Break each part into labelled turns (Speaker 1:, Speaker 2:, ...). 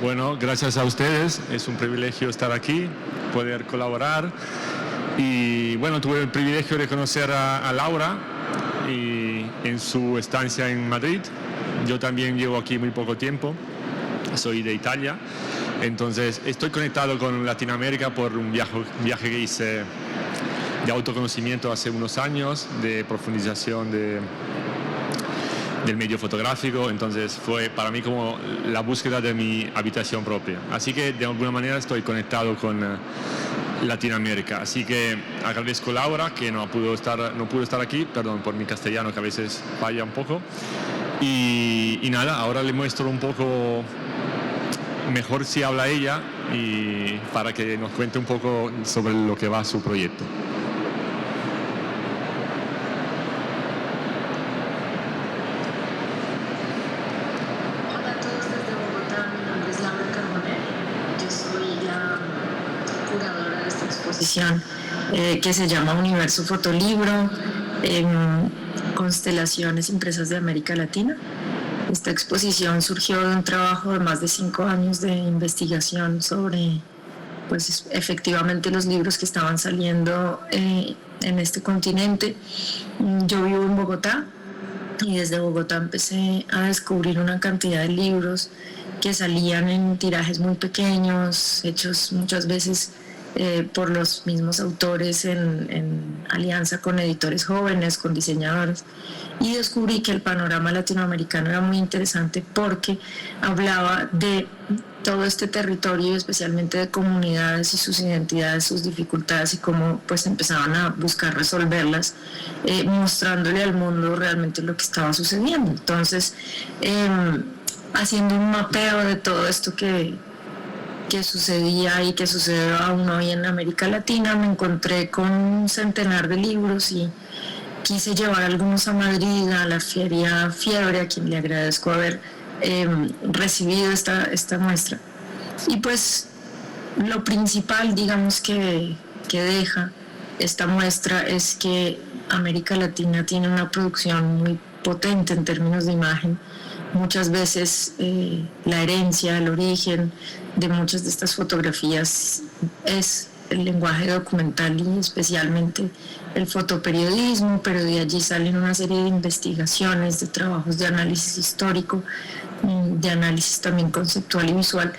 Speaker 1: Bueno, gracias a ustedes. Es un privilegio estar aquí, poder colaborar. Y bueno, tuve el privilegio de conocer a Laura y en su estancia en Madrid. Yo también llevo aquí muy poco tiempo. Soy de Italia. Entonces estoy conectado con Latinoamérica por un viaje que hice de autoconocimiento hace unos años, de profundización del medio fotográfico. Entonces fue para mí como la búsqueda de mi habitación propia. Así que de alguna manera estoy conectado con Latinoamérica. Así que agradezco a Laura, que no pudo estar aquí, perdón por mi castellano que a veces falla un poco. Y nada, ahora le muestro un poco mejor si habla ella y para que nos cuente un poco sobre lo que va su proyecto.
Speaker 2: Hola a todos desde Bogotá, mi nombre es Laura Carbonell, yo soy la curadora de esta exposición que se llama Universo Fotolibro, Constelaciones Impresas de América Latina. Esta exposición surgió de un trabajo de más de 5 años de investigación sobre, pues, efectivamente los libros que estaban saliendo en este continente. Yo vivo en Bogotá y desde Bogotá empecé a descubrir una cantidad de libros que salían en tirajes muy pequeños, hechos muchas veces por los mismos autores en alianza con editores jóvenes, con diseñadores, y descubrí que el panorama latinoamericano era muy interesante porque hablaba de todo este territorio, especialmente de comunidades y sus identidades, sus dificultades y cómo pues empezaban a buscar resolverlas, mostrándole al mundo realmente lo que estaba sucediendo. Entonces, haciendo un mapeo de todo esto que sucedía y que sucede aún hoy en América Latina, me encontré con un centenar de libros y quise llevar algunos a Madrid, a la Feria Fiebre, a quien le agradezco haber recibido esta muestra. Y pues lo principal, digamos, que deja esta muestra es que América Latina tiene una producción muy potente en términos de imagen. Muchas veces la herencia, el origen de muchas de estas fotografías es el lenguaje documental y especialmente el fotoperiodismo, pero de allí salen una serie de investigaciones, de trabajos de análisis histórico, de análisis también conceptual y visual,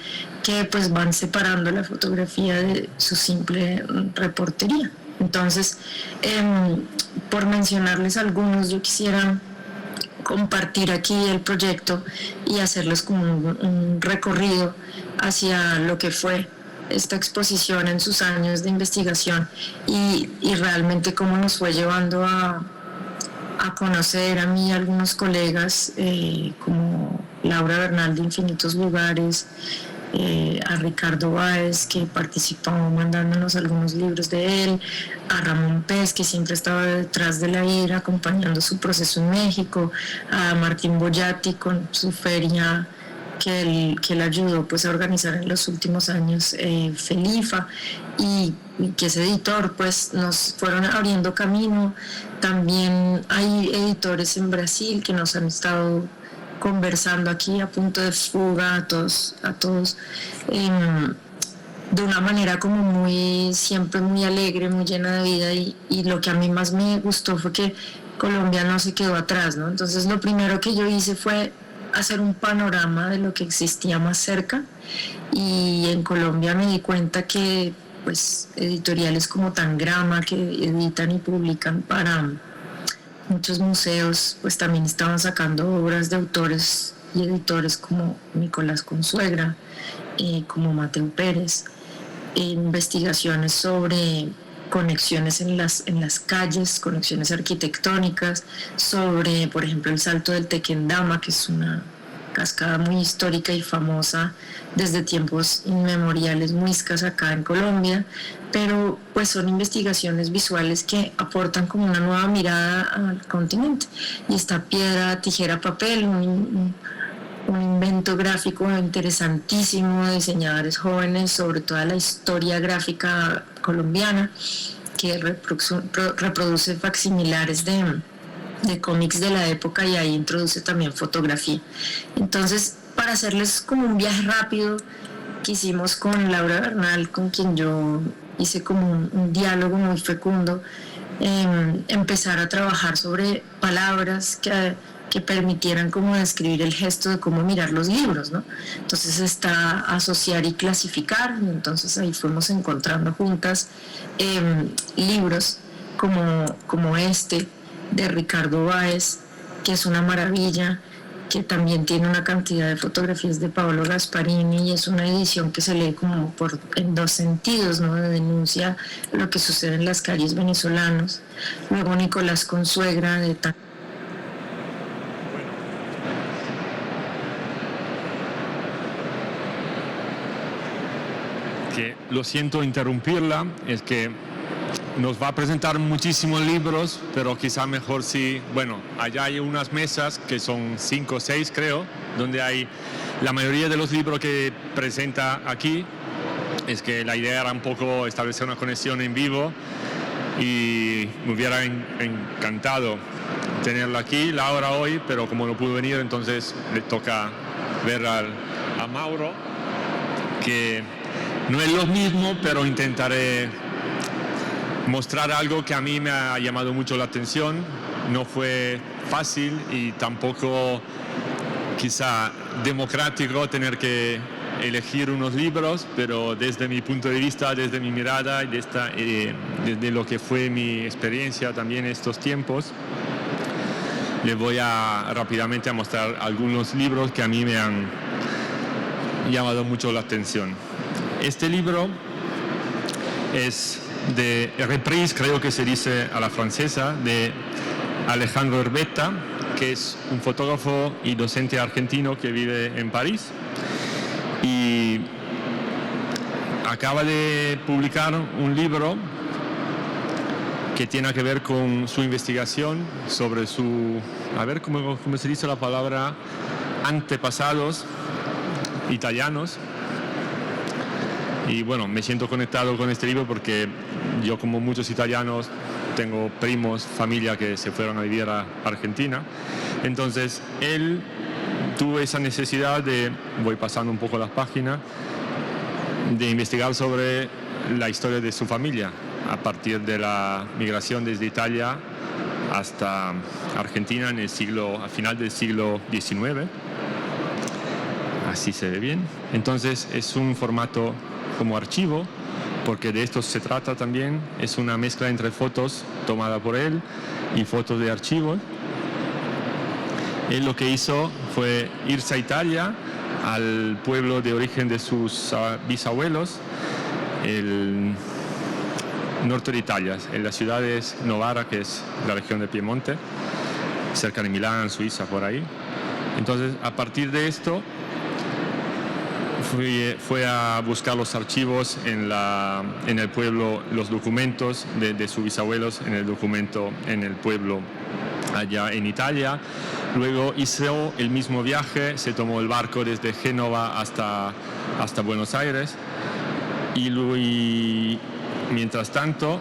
Speaker 2: que pues van separando la fotografía de su simple reportería. Entonces, por mencionarles algunos, yo quisiera compartir aquí el proyecto y hacerles como un recorrido hacia lo que fue esta exposición en sus años de investigación y realmente cómo nos fue llevando a conocer a mí y a algunos colegas como Laura Bernal de Infinitos Lugares, a Ricardo Báez, que participó mandándonos algunos libros de él, a Ramón Pez, que siempre estaba detrás de la ira acompañando su proceso en México, a Martín Boyati con su feria que él ayudó pues a organizar en los últimos años, Felifa, y que es editor, pues nos fueron abriendo camino. También hay editores en Brasil que nos han estado conversando aquí a punto de fuga a todos de una manera como siempre muy alegre, muy llena de vida, y lo que a mí más me gustó fue que Colombia no se quedó atrás, ¿no? Entonces lo primero que yo hice fue hacer un panorama de lo que existía más cerca, y en Colombia me di cuenta que pues editoriales como Tangrama, que editan y publican para muchos museos, pues también estaban sacando obras de autores y editores como Nicolás Consuegra, como Mateo Pérez, investigaciones sobre conexiones en las calles, conexiones arquitectónicas, sobre, por ejemplo, el Salto del Tequendama, que es una cascada muy histórica y famosa desde tiempos inmemoriales, muiscas acá en Colombia, pero pues son investigaciones visuales que aportan como una nueva mirada al continente. Y está Piedra, Tijera, Papel, un invento gráfico interesantísimo de diseñadores jóvenes sobre toda la historia gráfica colombiana, que reproduce facsimilares de cómics de la época, y ahí introduce también fotografía. Entonces, para hacerles como un viaje rápido que hicimos con Laura Bernal, con quien yo hice como un diálogo muy fecundo, empezar a trabajar sobre palabras que permitieran como describir el gesto de cómo mirar los libros, ¿no? Entonces está asociar y clasificar, y entonces ahí fuimos encontrando juntas libros como este de Ricardo Báez, que es una maravilla, que también tiene una cantidad de fotografías de Paolo Gasparini, y es una edición que se lee como en dos sentidos, ¿no? Denuncia lo que sucede en las calles venezolanas. Luego Nicolás Consuegra de
Speaker 1: que lo siento interrumpirla, es que nos va a presentar muchísimos libros, pero quizá mejor si, bueno, allá hay unas mesas que son 5 o 6 creo, donde hay la mayoría de los libros que presenta aquí. Es que la idea era un poco establecer una conexión en vivo y me hubiera encantado tenerla aquí, Laura, hoy, pero como no pudo venir, entonces le toca ver a Mauro, que no es lo mismo, pero intentaré mostrar algo que a mí me ha llamado mucho la atención. No fue fácil y tampoco quizá democrático tener que elegir unos libros, pero desde mi punto de vista, desde mi mirada y desde lo que fue mi experiencia también estos tiempos, les voy rápidamente a mostrar algunos libros que a mí me han llamado mucho la atención. Este libro es de Reprise, creo que se dice a la francesa, de Alejandro Herbeta, que es un fotógrafo y docente argentino que vive en París, y acaba de publicar un libro que tiene que ver con su investigación sobre ¿cómo se dice la palabra? Antepasados italianos. Y bueno, me siento conectado con este libro porque yo, como muchos italianos, tengo primos, familia que se fueron a vivir a Argentina. Entonces, él tuvo esa necesidad voy pasando un poco las páginas, de investigar sobre la historia de su familia a partir de la migración desde Italia hasta Argentina a final del siglo XIX. Así se ve bien. Entonces, es un formato como archivo, porque de esto se trata también. Es una mezcla entre fotos tomadas por él y fotos de archivo. Él lo que hizo fue irse a Italia, al pueblo de origen de sus bisabuelos, el norte de Italia, en la ciudad de Novara, que es la región de Piemonte, cerca de Milán, Suiza, por ahí. Entonces, a partir de esto, fue a buscar los archivos en el pueblo, los documentos de sus bisabuelos en el pueblo allá en Italia. Luego hizo el mismo viaje, se tomó el barco desde Génova hasta Buenos Aires, y mientras tanto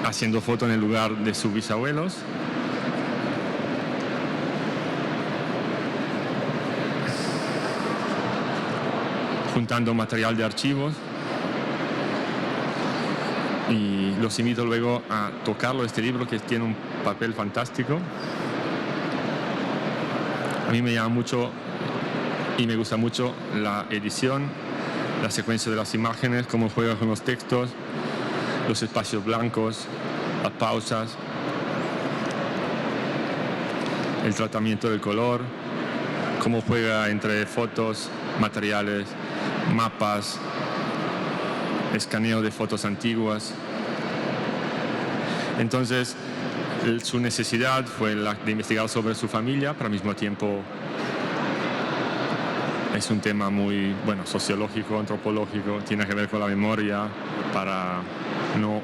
Speaker 1: haciendo fotos en el lugar de sus bisabuelos. Juntando material de archivos, y los invito luego a tocarlo, este libro, que tiene un papel fantástico. A mí me llama mucho y me gusta mucho la edición, la secuencia de las imágenes, cómo juega con los textos, los espacios blancos, las pausas, el tratamiento del color, cómo juega entre fotos, materiales, mapas, escaneo de fotos antiguas. Entonces, su necesidad fue la de investigar sobre su familia, pero al mismo tiempo es un tema muy, sociológico, antropológico, tiene que ver con la memoria, para no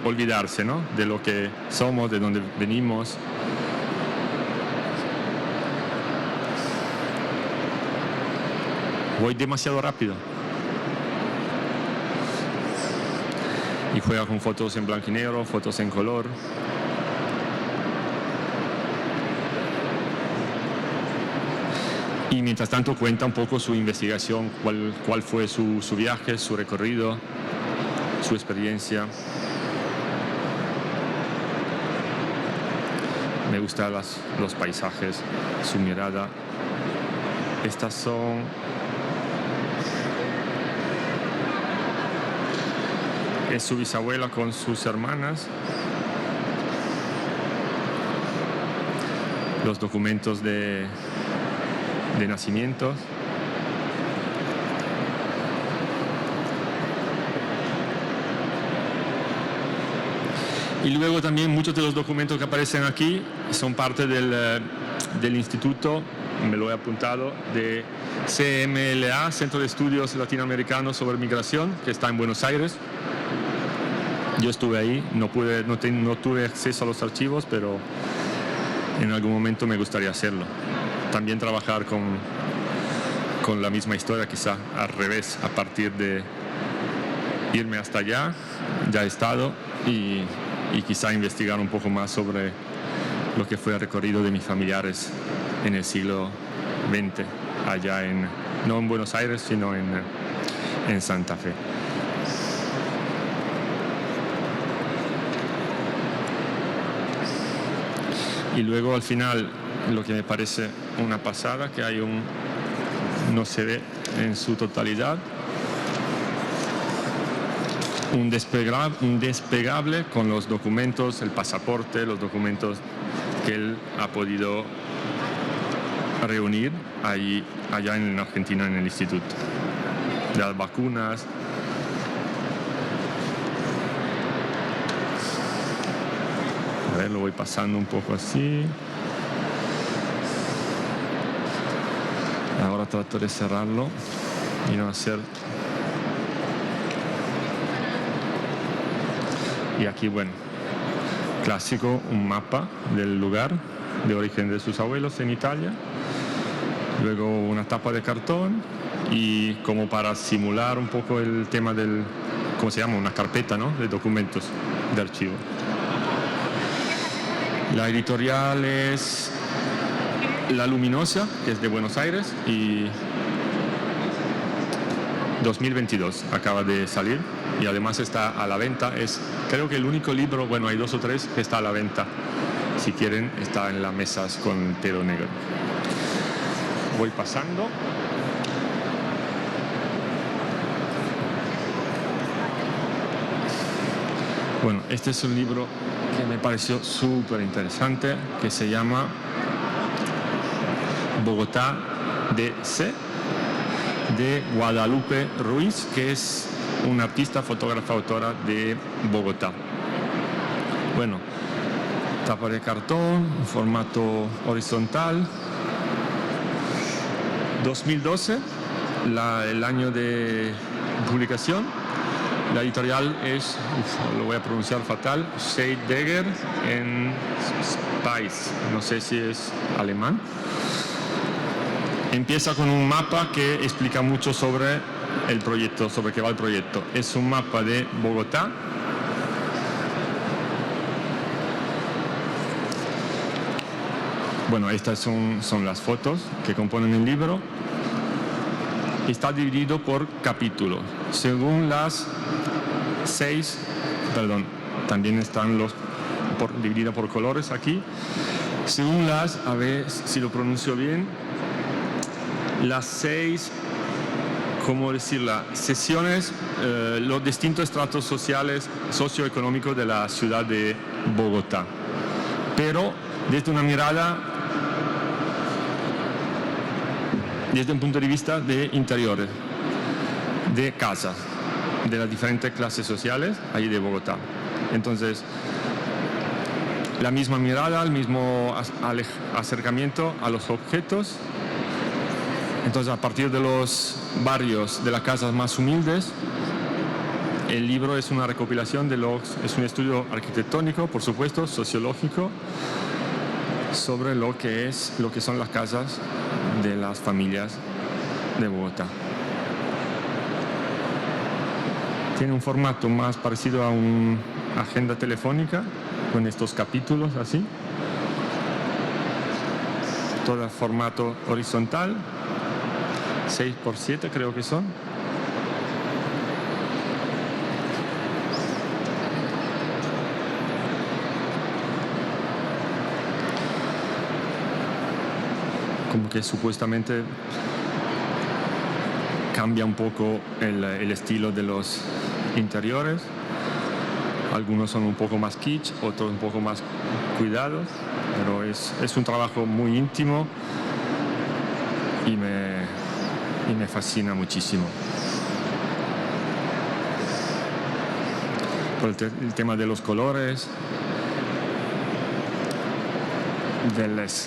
Speaker 1: olvidarse, ¿no?, de lo que somos, de dónde venimos. Voy demasiado rápido. Y juega con fotos en blanco y negro, fotos en color. Y mientras tanto cuenta un poco su investigación, cuál fue su viaje, su recorrido, su experiencia. Me gustan los paisajes, su mirada. Estas son es su bisabuela con sus hermanas. Los documentos de nacimientos. Y luego también muchos de los documentos que aparecen aquí son parte del instituto, me lo he apuntado, de CMLA, Centro de Estudios Latinoamericanos sobre Migración, que está en Buenos Aires. Yo estuve ahí, no tuve acceso a los archivos, pero en algún momento me gustaría hacerlo. También trabajar con la misma historia, quizá al revés, a partir de irme hasta allá, ya he estado, y quizá investigar un poco más sobre lo que fue el recorrido de mis familiares en el siglo XX, allá no en Buenos Aires, sino en Santa Fe. Y luego al final, lo que me parece una pasada, que hay no se ve en su totalidad, un desplegable con los documentos, el pasaporte, los documentos que él ha podido reunir allá en Argentina, en el instituto. Las vacunas. A ver, lo voy pasando un poco así. Ahora trato de cerrarlo y no hacer... Y aquí, bueno, clásico, un mapa del lugar de origen de sus abuelos en Italia. Luego una tapa de cartón y como para simular un poco el tema del, ¿cómo se llama? Una carpeta, ¿no? De documentos de archivo. La editorial es La Luminosa, que es de Buenos Aires, y 2022 acaba de salir y además está a la venta. Es creo que el único libro, bueno, hay 2 o 3 que está a la venta. Si quieren, está en las mesas con telo negro. Voy pasando. Bueno, este es un libro que me pareció súper interesante, que se llama Bogotá DC, de Guadalupe Ruiz, que es una artista, fotógrafa, autora de Bogotá. Bueno, tapa de cartón, formato horizontal. 2012, el año de publicación. La editorial es, lo voy a pronunciar fatal, Scheidegger en Spice, no sé si es alemán. Empieza con un mapa que explica mucho sobre el proyecto, sobre qué va el proyecto. Es un mapa de Bogotá. Bueno, estas son las fotos que componen el libro. Está dividido por capítulos. Según las 6, también están dividida por colores aquí. Según a ver si lo pronuncio bien, las 6, ¿cómo decirla? Sesiones, los distintos estratos sociales, socioeconómicos de la ciudad de Bogotá. Pero desde una mirada, desde un punto de vista de interiores, de casas, de las diferentes clases sociales ahí de Bogotá. Entonces, la misma mirada, el mismo acercamiento a los objetos. Entonces, a partir de los barrios, de las casas más humildes, el libro es una recopilación es un estudio arquitectónico, por supuesto, sociológico, sobre lo que son las casas de las familias de Bogotá. Tiene un formato más parecido a una agenda telefónica, con estos capítulos así. Todo el formato horizontal. 6x7 creo que son. Como que supuestamente cambia un poco el estilo de los interiores. Algunos son un poco más kitsch, otros un poco más cuidados, pero es un trabajo muy íntimo y me fascina muchísimo. Por el tema de los colores,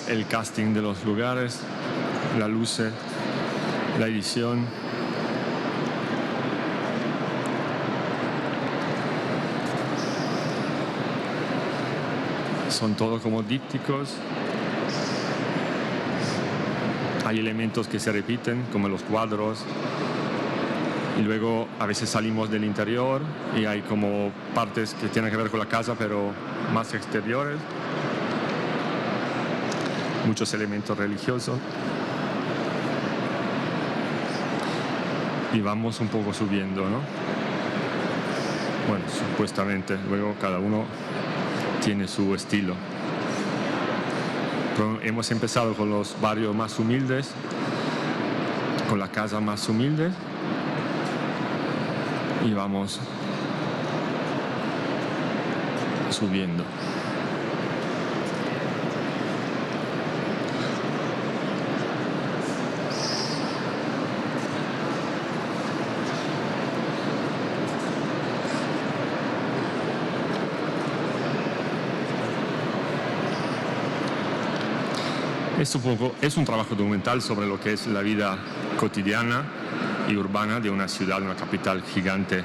Speaker 1: el casting de los lugares, las luces, la edición. Son todos como dípticos. Hay elementos que se repiten, como los cuadros. Y luego a veces salimos del interior y hay como partes que tienen que ver con la casa, pero más exteriores. Muchos elementos religiosos. Y vamos un poco subiendo, ¿no? Bueno, supuestamente. Luego cada uno tiene su estilo. Pero hemos empezado con los barrios más humildes, con la casa más humilde, y vamos subiendo. Es un trabajo documental sobre lo que es la vida cotidiana y urbana de una ciudad, una capital gigante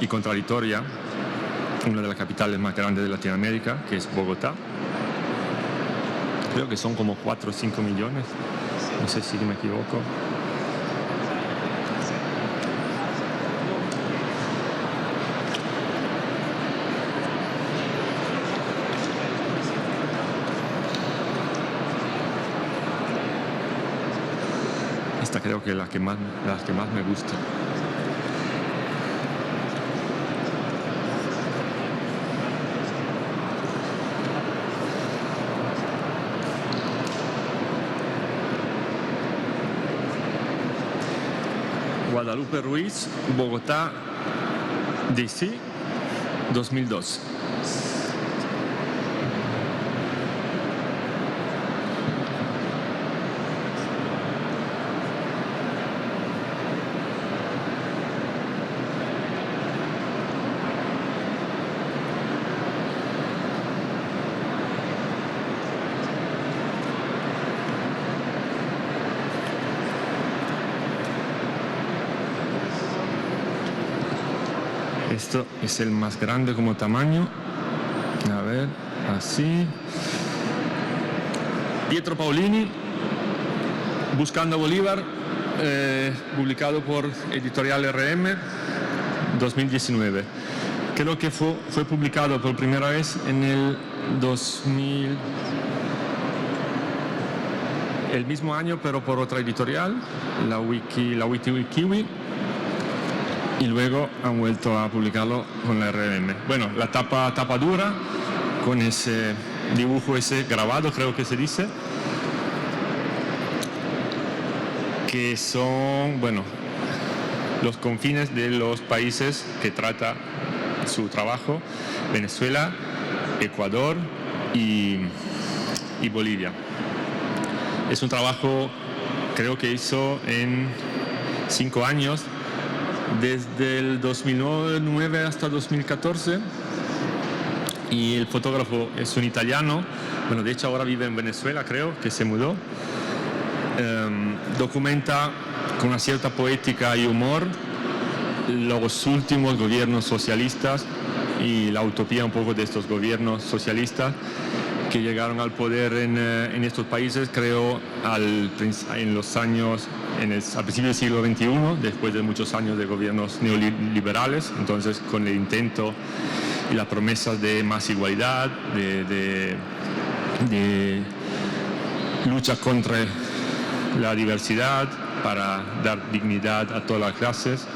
Speaker 1: y contradictoria, una de las capitales más grandes de Latinoamérica, que es Bogotá. Creo que son como 4 o 5 millones, no sé si me equivoco. Esta creo que es la que más me gusta. Guadalupe Ruiz, Bogotá, DC, 2002. Esto es el más grande como tamaño. A ver, así. Pietro Paolini, Buscando a Bolívar, publicado por Editorial RM, 2019. Creo que fue publicado por primera vez en el 2000, el mismo año, pero por otra editorial, la Wiki. Y luego han vuelto a publicarlo con la RM. Bueno, la tapa dura, con ese dibujo, ese grabado, creo que se dice, que son, bueno, los confines de los países que trata su trabajo: Venezuela, Ecuador y Bolivia. Es un trabajo, creo que hizo en 5 años, desde el 2009 hasta 2014, y el fotógrafo es un italiano, bueno, de hecho ahora vive en Venezuela, creo que se mudó. Documenta con una cierta poética y humor los últimos gobiernos socialistas y la utopía un poco de estos gobiernos socialistas que llegaron al poder en estos países, creo, en los años, al principio del siglo XXI, después de muchos años de gobiernos neoliberales. Entonces, con el intento y las promesas de más igualdad, de lucha contra la diversidad, para dar dignidad a todas las clases.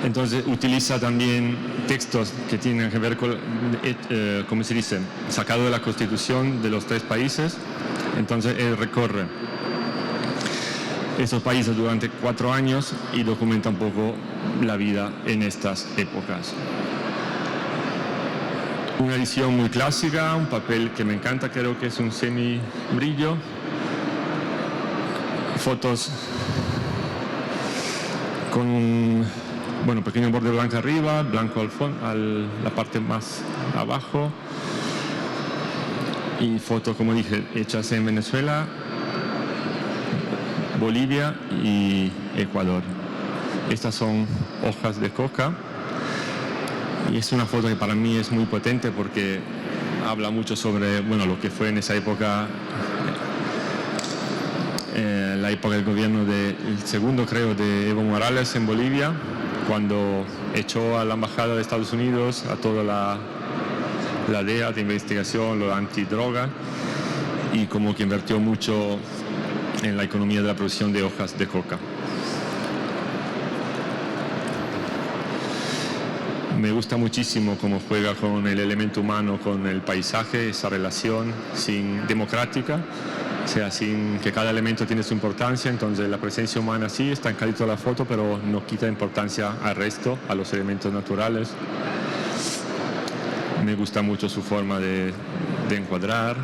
Speaker 1: Entonces utiliza también textos que tienen que ver con, ¿cómo se dice?, sacado de la Constitución de los 3 países. Entonces él recorre esos países durante 4 años y documenta un poco la vida en estas épocas. Una edición muy clásica, un papel que me encanta, creo que es un semi-brillo. Fotos con un pequeño borde blanco arriba, blanco al fondo, la parte más abajo. Y fotos, como dije, hechas en Venezuela, Bolivia y Ecuador. Estas son hojas de coca. Y es una foto que para mí es muy potente porque habla mucho sobre lo que fue en esa época, la época del gobierno del segundo, creo, de Evo Morales en Bolivia, cuando echó a la embajada de Estados Unidos, a toda la DEA de investigación, lo antidroga, y como que invirtió mucho en la economía de la producción de hojas de coca. Me gusta muchísimo cómo juega con el elemento humano, con el paisaje, esa relación democrática, o sea, sin que cada elemento tiene su importancia. Entonces la presencia humana sí está en casi toda la foto, pero no quita importancia al resto, a los elementos naturales. Me gusta mucho su forma de encuadrar.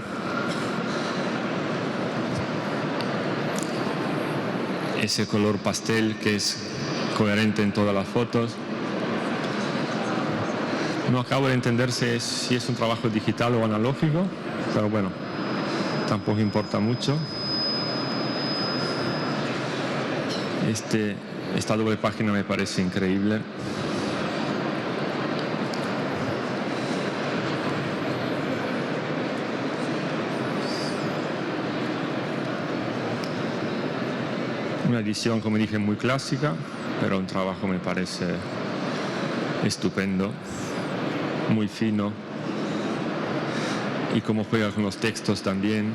Speaker 1: Ese color pastel que es coherente en todas las fotos. No acabo de entender si es un trabajo digital o analógico, pero bueno, tampoco importa mucho. Esta doble página me parece increíble. Una edición, como dije, muy clásica, pero un trabajo me parece estupendo, muy fino, y cómo juega con los textos también.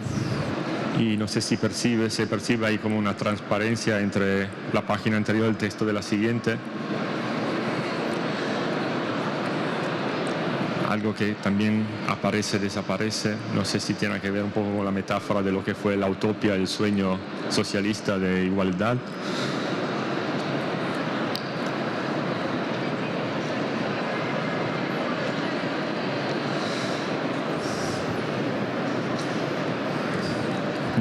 Speaker 1: Y no sé si se percibe ahí como una transparencia entre la página anterior y el texto de la siguiente. Algo que también aparece, desaparece. No sé si tiene que ver un poco con la metáfora de lo que fue la utopía, el sueño socialista de igualdad.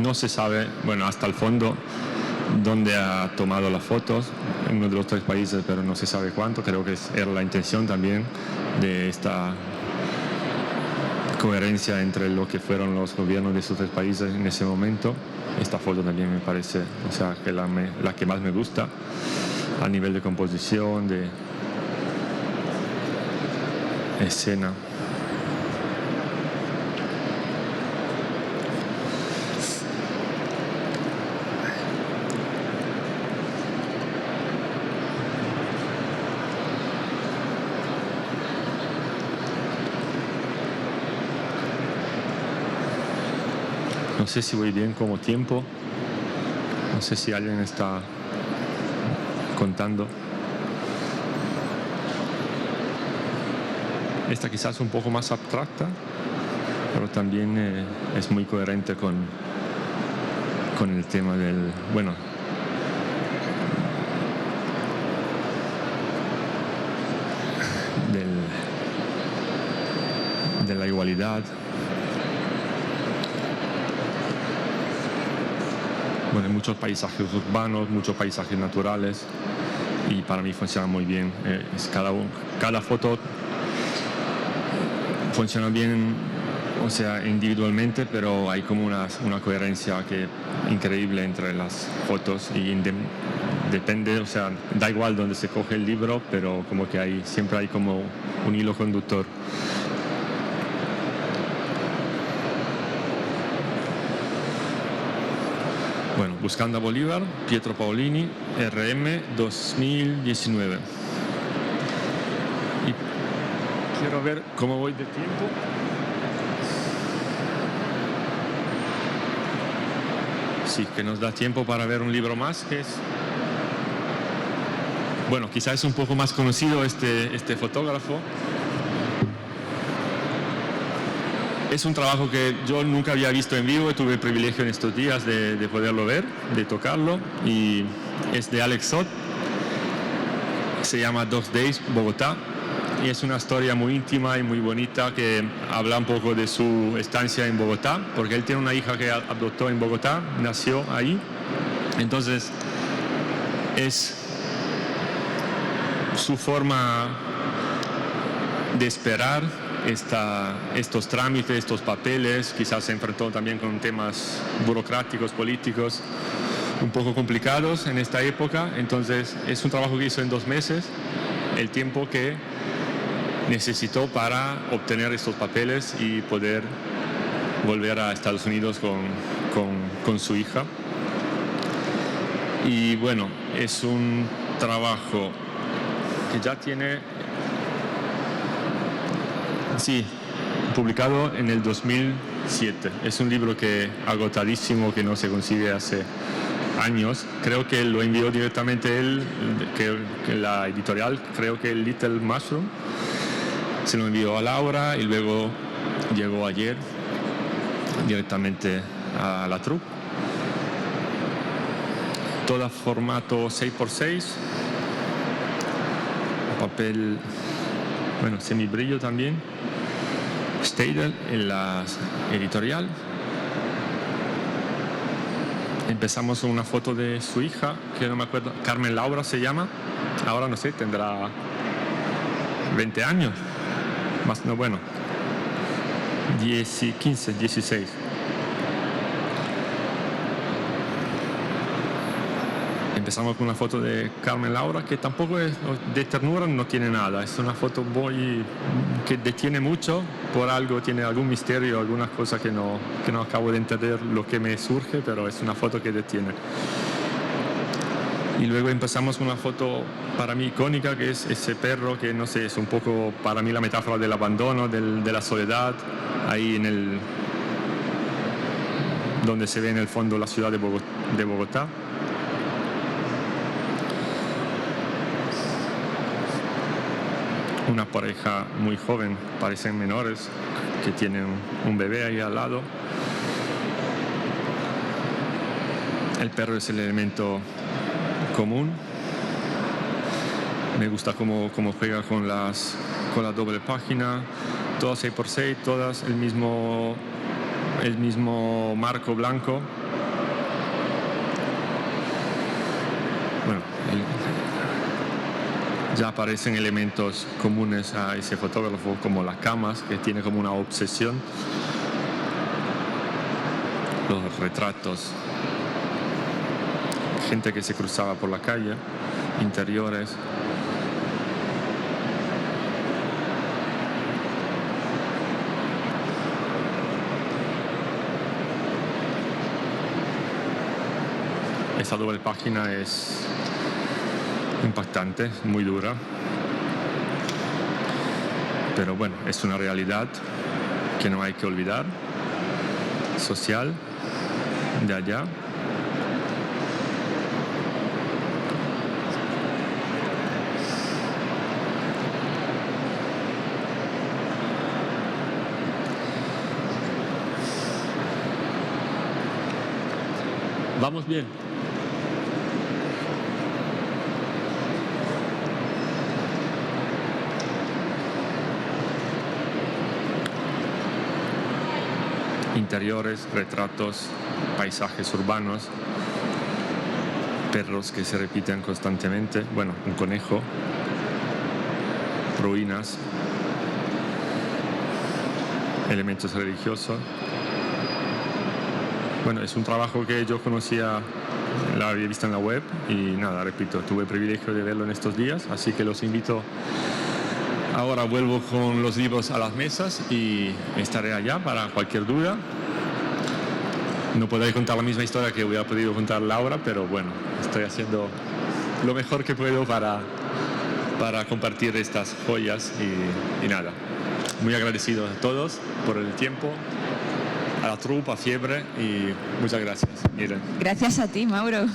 Speaker 1: No se sabe, hasta el fondo, dónde ha tomado las fotos, en uno de los 3 países, pero no se sabe cuánto. Creo que era la intención también de esta coherencia entre lo que fueron los gobiernos de esos 3 países en ese momento. Esta foto también me parece, que la que más me gusta a nivel de composición, de escena. No sé si voy bien como tiempo. No sé si alguien está contando. Esta quizás un poco más abstracta, pero también es muy coherente con el tema de la igualdad. Muchos paisajes urbanos, muchos paisajes naturales, y para mí funciona muy bien. Cada foto funciona bien, individualmente, pero hay como una coherencia increíble entre las fotos, y depende, da igual donde se coge el libro, pero como que siempre hay como un hilo conductor. Buscando a Bolívar, Pietro Paolini, RM 2019. Y quiero ver cómo voy de tiempo. sí, que nos da tiempo para ver un libro más, que es... Bueno, quizás es un poco más conocido este fotógrafo. Es un trabajo que yo nunca había visto en vivo y tuve el privilegio en estos días de poderlo ver, de tocarlo. Y es de Alex Sot. Se llama Dog Days, Bogotá. Y es una historia muy íntima y muy bonita que habla un poco de su estancia en Bogotá, porque él tiene una hija que adoptó en Bogotá, nació ahí. Entonces, es su forma de esperar estos trámites, estos papeles. Quizás se enfrentó también con temas burocráticos, políticos, un poco complicados en esta época. Entonces, es un trabajo que hizo en 2 meses, el tiempo que necesitó para obtener estos papeles y poder volver a Estados Unidos con su hija. Y bueno, es un trabajo que ya tiene, sí, publicado en el 2007. Es un libro que agotadísimo, que no se consigue hace años. Creo que lo envió directamente él, que la editorial, creo que Little Mushroom, se lo envió a Laura y luego llegó ayer directamente a la troupe. Todo formato 6x6, papel, bueno, semibrillo también, Staedtler en la editorial. Empezamos con una foto de su hija, que no me acuerdo, Carmen Laura se llama, ahora no sé, tendrá 20 años, más no, bueno, 15, 16. Empezamos con una foto de Carmen Laura, que tampoco es de ternura, no tiene nada. Es una foto muy que detiene mucho por algo, tiene algún misterio, algunas cosas que no acabo de entender lo que me surge, pero es una foto que detiene. Y luego empezamos con una foto para mí icónica, que es ese perro que, no sé, es un poco para mí la metáfora del abandono, de la soledad, ahí donde se ve en el fondo la ciudad de Bogotá. Una pareja muy joven, parecen menores, que tienen un bebé ahí al lado. El perro es el elemento común. Me gusta cómo juega con la doble página, todas 6x6, todas el mismo marco blanco. Bueno, ya aparecen elementos comunes a ese fotógrafo, como las camas, que tiene como una obsesión, los retratos, gente que se cruzaba por la calle, interiores. Esa doble página es impactante, muy dura, pero bueno, es una realidad que no hay que olvidar, social, de allá. Vamos bien. Interiores, retratos, paisajes urbanos, perros que se repiten constantemente, bueno, un conejo, ruinas, elementos religiosos. Bueno, es un trabajo que yo conocía, la había visto en la web y nada, repito, tuve el privilegio de verlo en estos días, así que los invito. Ahora vuelvo con los libros a las mesas y estaré allá para cualquier duda. No podré contar la misma historia que hubiera podido contar Laura, pero bueno, estoy haciendo lo mejor que puedo para compartir estas joyas y nada. Muy agradecido a todos por el tiempo a la trupa, Fiebre, y muchas gracias, Miren.
Speaker 3: Gracias a ti, Mauro.